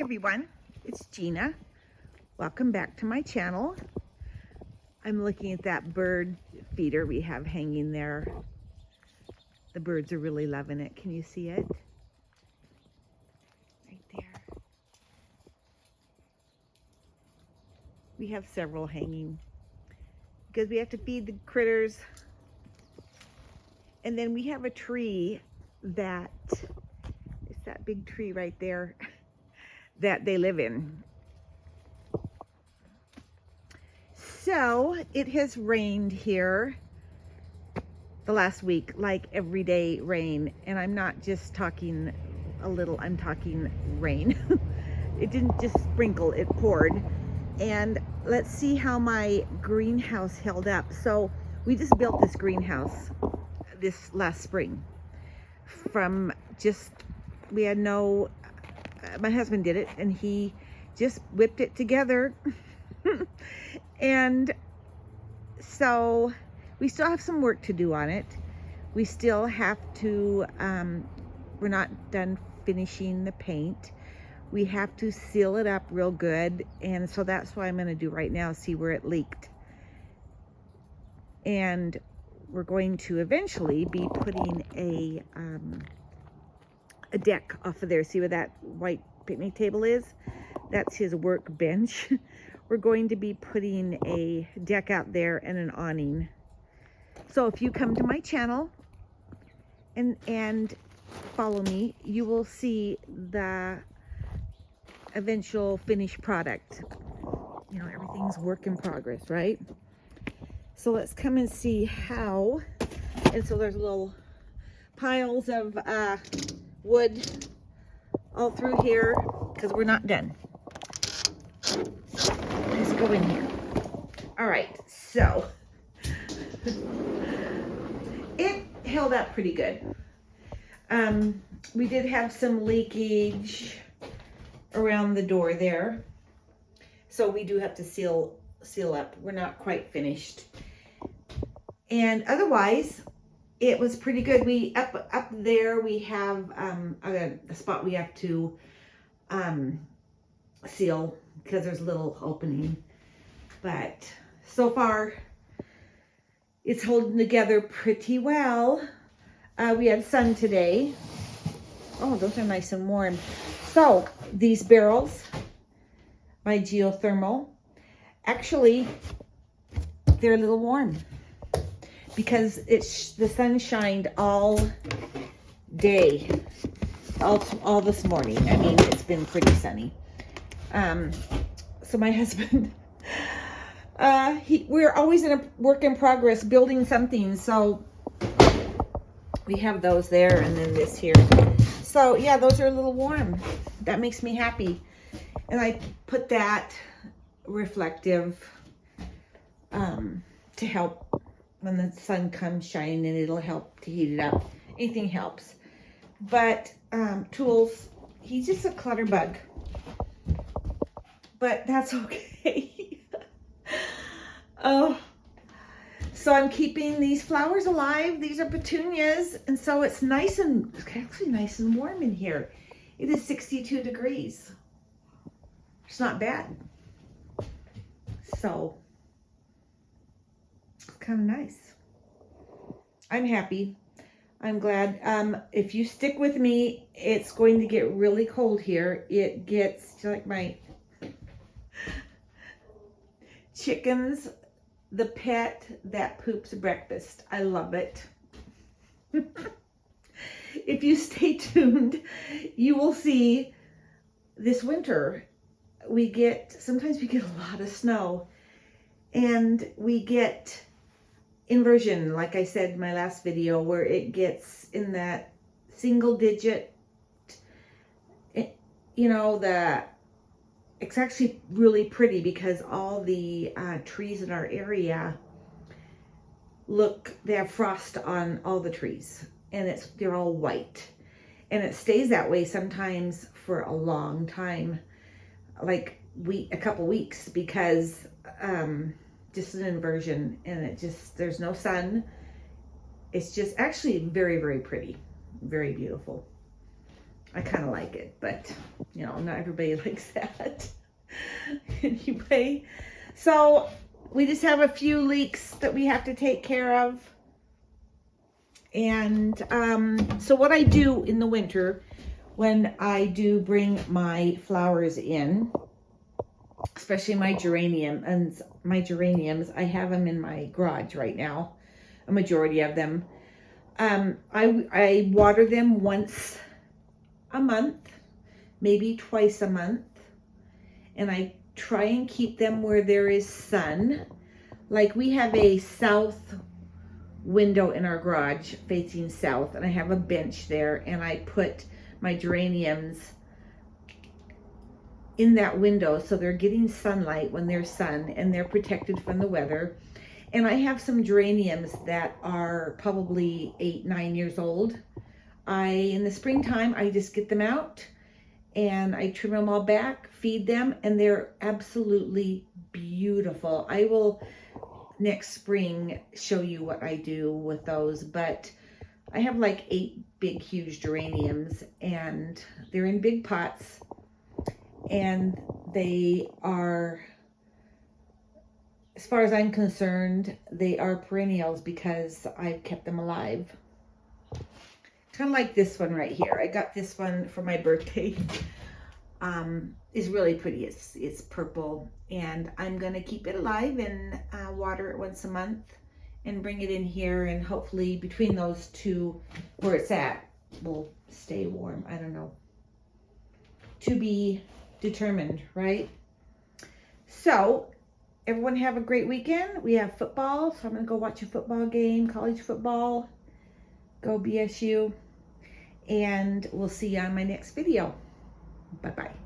everyone, it's Gina. Welcome back to my channel. I'm looking at that bird feeder we have hanging there. The birds are really loving it. Can you see it? Right there. We have several hanging because we have to feed the critters. And then we have a tree that, it's that big tree right there that they live in. So it has rained here the last week, like everyday rain. And I'm not just talking a little, I'm talking rain. It didn't just sprinkle, it poured. And let's see how my greenhouse held up. So we just built this greenhouse this last spring from just, we had no, my husband did it and he just whipped it together. And so we still have some work to do on it. We still have to, we're not done finishing the paint. We have to seal it up real good. And so that's what I'm going to do right now, see where it leaked. And we're going to eventually be putting a deck off of there. See where that white picnic table is? That's his workbench. We're going to be putting a deck out there and an awning. So if you come to my channel and follow me, you will see the eventual finished product. You know, everything's work in progress, right? So let's come and see how. And so there's little piles of wood all through here because we're not done. Let's go in here. All right, so it held up pretty good. We did have some leakage around the door there, so we do have to seal up. We're not quite finished, and otherwise it was pretty good. We up there we have a spot we have to seal because there's a little opening, but so far it's holding together pretty well. We had sun today. Oh, those are nice and warm. So these barrels, my geothermal, actually they're a little warm because the sun shined all day, all this morning. I mean, it's been pretty sunny. So my husband, we're always in a work in progress building something. So we have those there and then this here. So yeah, those are a little warm. That makes me happy. And I put that reflective to help when the sun comes shining, and it'll help to heat it up. Anything helps. But tools, he's just a clutter bug. But that's okay. Oh, so I'm keeping these flowers alive. These are petunias, and so it's actually nice and warm in here. It is 62 degrees. It's not bad. So it's kind of nice. I'm happy. I'm glad. If you stick with me, it's going to get really cold here. It gets like my chickens, the pet that poops breakfast. I love it. If you stay tuned, you will see this winter sometimes we get a lot of snow, and we get inversion, like I said in my last video, where it gets in that single digit, you know, it's actually really pretty because all the trees in our area they have frost on all the trees, and they're all white, and it stays that way sometimes for a long time, like a couple weeks, because just an inversion, and there's no sun. It's just actually very, very pretty, very beautiful. I kind of like it, but you know, not everybody likes that. Anyway, so we just have a few leaks that we have to take care of. And so what I do in the winter when I do bring my flowers in, especially my geraniums, I have them in my garage right now, a majority of them. I water them once a month, maybe twice a month, and I try and keep them where there is sun. Like we have a south window in our garage facing south, and I have a bench there, and I put my geraniums in that window so they're getting sunlight when there's sun and they're protected from the weather. And I have some geraniums that are probably 8-9 years old. In the springtime, I just get them out and I trim them all back, feed them, and they're absolutely beautiful. I will next spring show you what I do with those, but I have like 8 big huge geraniums, and they're in big pots, and they are, as far as I'm concerned, they are perennials because I've kept them alive. Kind of like this one right here. I got this one for my birthday. It's really pretty. It's purple, and I'm gonna keep it alive and water it once a month and bring it in here, and hopefully between those two where it's at will stay warm. I don't know. To be determined, right? So everyone have a great weekend. We have football, so I'm gonna go watch a football game, college football. Go BSU, and we'll see you on my next video. Bye-bye.